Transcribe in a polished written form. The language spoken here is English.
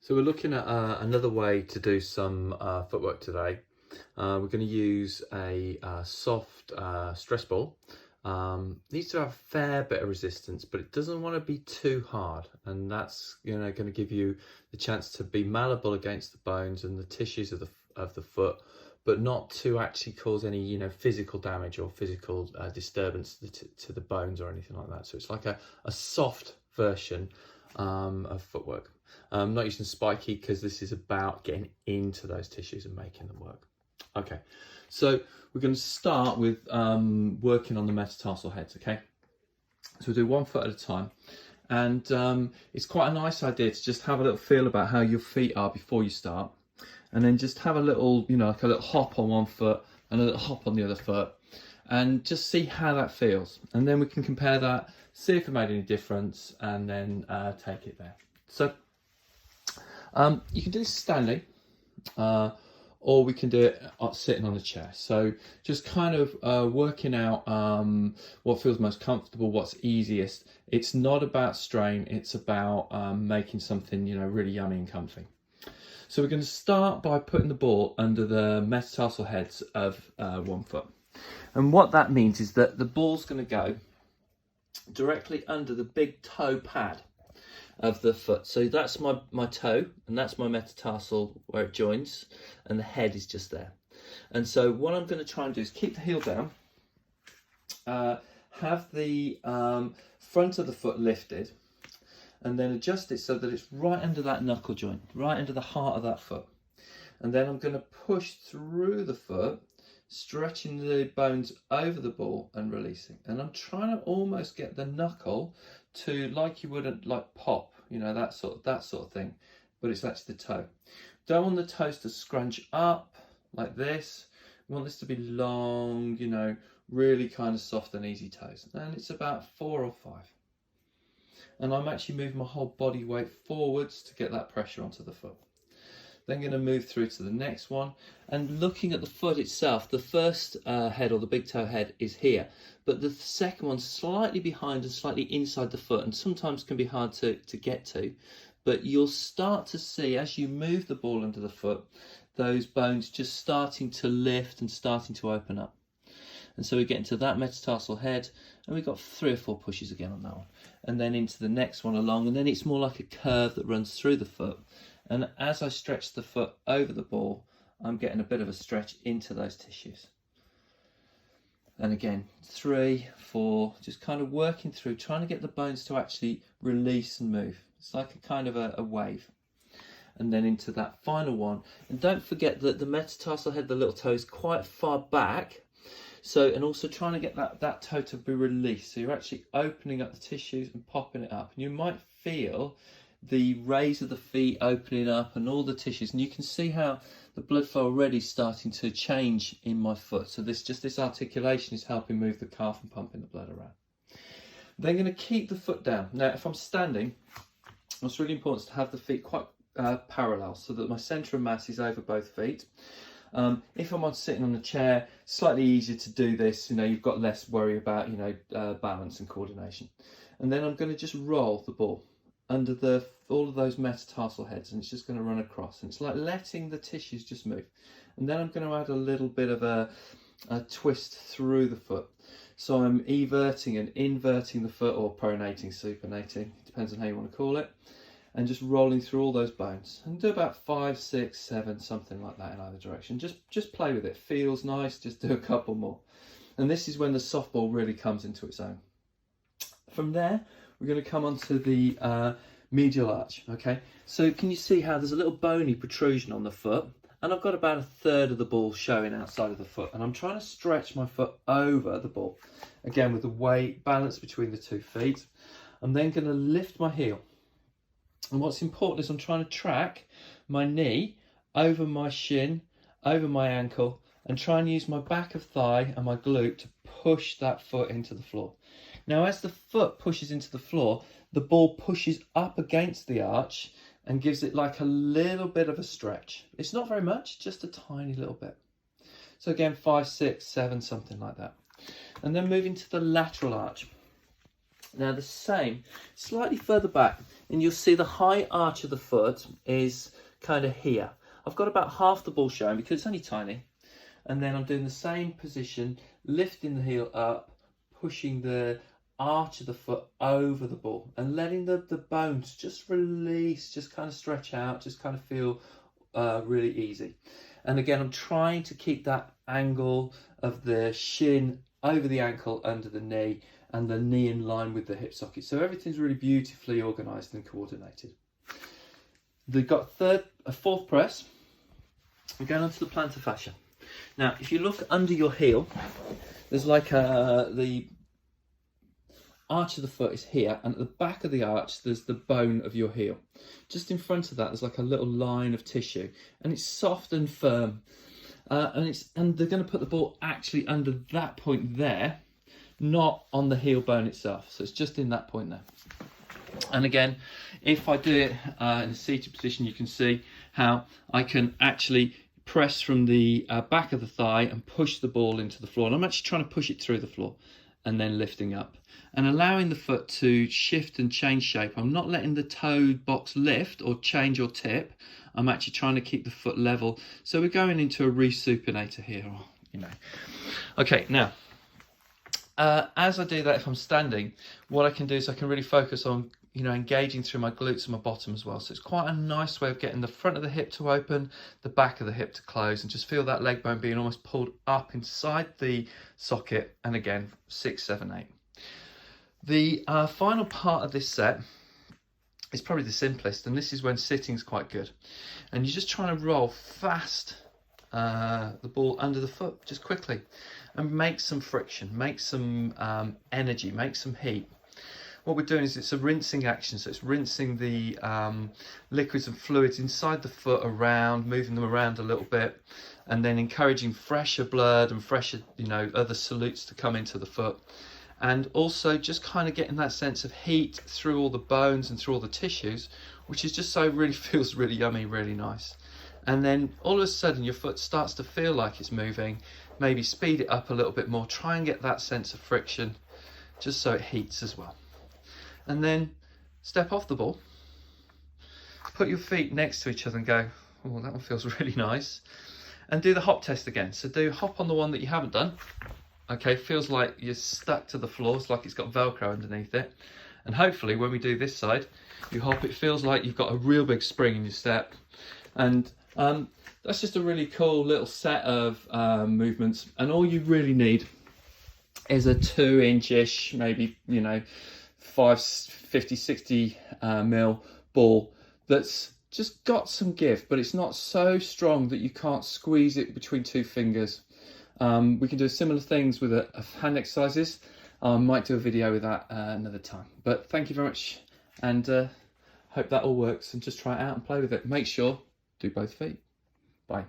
So we're looking at another way to do some footwork today. We're going to use a soft stress ball. Needs to have a fair bit of resistance, but it doesn't want to be too hard, and that's going to give you the chance to be malleable against the bones and the tissues of the foot, but not to actually cause any physical damage or physical disturbance to the bones or anything like that. So it's like a soft version of footwork. I'm not using spiky because this is about getting into those tissues and making them work. Okay, so we're going to start with working on the metatarsal heads, okay? So we'll do 1 foot at a time. And it's quite a nice idea to just have a little feel about how your feet are before you start. And then just have a little, like a little hop on 1 foot and a little hop on the other foot. And just see how that feels. And then we can compare that, see if it made any difference, and then take it there. So you can do this standing, or we can do it sitting on a chair. So just kind of working out what feels most comfortable, what's easiest. It's not about strain, it's about making something really yummy and comfy. So we're going to start by putting the ball under the metatarsal heads of 1 foot. And what that means is that the ball's going to go directly under the big toe pad of the foot. So that's my toe, and that's my metatarsal where it joins, and the head is just there. And so what I'm going to try and do is keep the heel down, have the front of the foot lifted, and then adjust it so that it's right under that knuckle joint, right under the heart of that foot. And then I'm going to push through the foot, stretching the bones over the ball and releasing. And I'm trying to almost get the knuckle to, like you wouldn't like pop, that sort of thing, but it's actually the toe. Don't want the toes to scrunch up like this. We want this to be long, really kind of soft and easy toes. And it's about 4 or 5. And I'm actually moving my whole body weight forwards to get that pressure onto the foot. Then going to move through to the next one, and looking at the foot itself, the first head, or the big toe head, is here, but the second one's slightly behind and slightly inside the foot, and sometimes can be hard to get to. But you'll start to see, as you move the ball under the foot, those bones just starting to lift and starting to open up. And so we get into that metatarsal head, and we've got 3 or 4 pushes again on that one, and then into the next one along, and then it's more like a curve that runs through the foot. And as I stretch the foot over the ball, I'm getting a bit of a stretch into those tissues. And again, 3, 4, just kind of working through, trying to get the bones to actually release and move. It's like a kind of a wave. And then into that final one. And don't forget that the metatarsal head, the little toe, is quite far back. So, and also trying to get that toe to be released. So you're actually opening up the tissues and popping it up. And you might feel the raise of the feet opening up and all the tissues, and you can see how the blood flow already starting to change in my foot. So this articulation is helping move the calf and pumping the blood around. Then going to keep the foot down. Now if I'm standing, what's really important is to have the feet quite parallel, so that my centre of mass is over both feet. If I'm sitting on a chair, slightly easier to do this, you've got less worry about balance and coordination. And then I'm going to just roll the ball under all of those metatarsal heads, and it's just going to run across, and it's like letting the tissues just move. And then I'm going to add a little bit of a twist through the foot, so I'm everting and inverting the foot, or pronating, supinating, depends on how you want to call it, and just rolling through all those bones, and do about 5, 6, 7, something like that in either direction. Just play with it. Feels nice, just do a couple more. And this is when the softball really comes into its own. From there, we're going to come onto the medial arch, okay? So can you see how there's a little bony protrusion on the foot? And I've got about 1/3 of the ball showing outside of the foot. And I'm trying to stretch my foot over the ball. Again, with the weight balance between the 2 feet. I'm then going to lift my heel. And what's important is I'm trying to track my knee over my shin, over my ankle, and try and use my back of thigh and my glute to push that foot into the floor. Now, as the foot pushes into the floor, the ball pushes up against the arch and gives it like a little bit of a stretch. It's not very much, just a tiny little bit. So again, 5, 6, 7, something like that. And then moving to the lateral arch. Now the same, slightly further back, and you'll see the high arch of the foot is kind of here. I've got about half the ball showing because it's only tiny. And then I'm doing the same position, lifting the heel up, pushing the arch of the foot over the ball and letting the bones just release, just kind of stretch out, just kind of feel really easy. And again, I'm trying to keep that angle of the shin over the ankle, under the knee, and the knee in line with the hip socket. So everything's really beautifully organised and coordinated. They've got a fourth press. We're going on to the plantar fascia. Now, if you look under your heel, there's like the arch of the foot is here, and at the back of the arch, there's the bone of your heel. Just in front of that, there's like a little line of tissue, and it's soft and firm. And they're going to put the ball actually under that point there, not on the heel bone itself. So it's just in that point there. And again, if I do it in a seated position, you can see how I can actually press from the back of the thigh and push the ball into the floor. And I'm actually trying to push it through the floor and then lifting up and allowing the foot to shift and change shape. I'm not letting the toe box lift or change or tip. I'm actually trying to keep the foot level. So we're going into a resupinator here, Okay, now, as I do that, if I'm standing, what I can do is I can really focus on engaging through my glutes and my bottom as well. So it's quite a nice way of getting the front of the hip to open, the back of the hip to close, and just feel that leg bone being almost pulled up inside the socket. And again, 6, 7, 8. The final part of this set is probably the simplest, and this is when sitting's quite good. And you're just trying to roll fast the ball under the foot, just quickly, and make some friction, make some energy, make some heat. What we're doing is it's a rinsing action, so it's rinsing the liquids and fluids inside the foot around, moving them around a little bit, and then encouraging fresher blood and fresher, other solutes to come into the foot. And also just kind of getting that sense of heat through all the bones and through all the tissues, which is just so really feels really yummy, really nice. And then all of a sudden your foot starts to feel like it's moving. Maybe speed it up a little bit more, try and get that sense of friction, just so it heats as well. And then step off the ball, put your feet next to each other and go, oh, that one feels really nice. And do the hop test again. So do hop on the one that you haven't done. Okay, feels like you're stuck to the floor. It's like it's got Velcro underneath it. And hopefully when we do this side, you hop, it feels like you've got a real big spring in your step. And that's just a really cool little set of movements. And all you really need is a 2-inch-ish, maybe, 50, 60 mil ball that's just got some give, but it's not so strong that you can't squeeze it between two fingers. We can do similar things with hand exercises. I might do a video with that another time. But thank you very much, and hope that all works, and just try it out and play with it. Make sure, do both feet. Bye.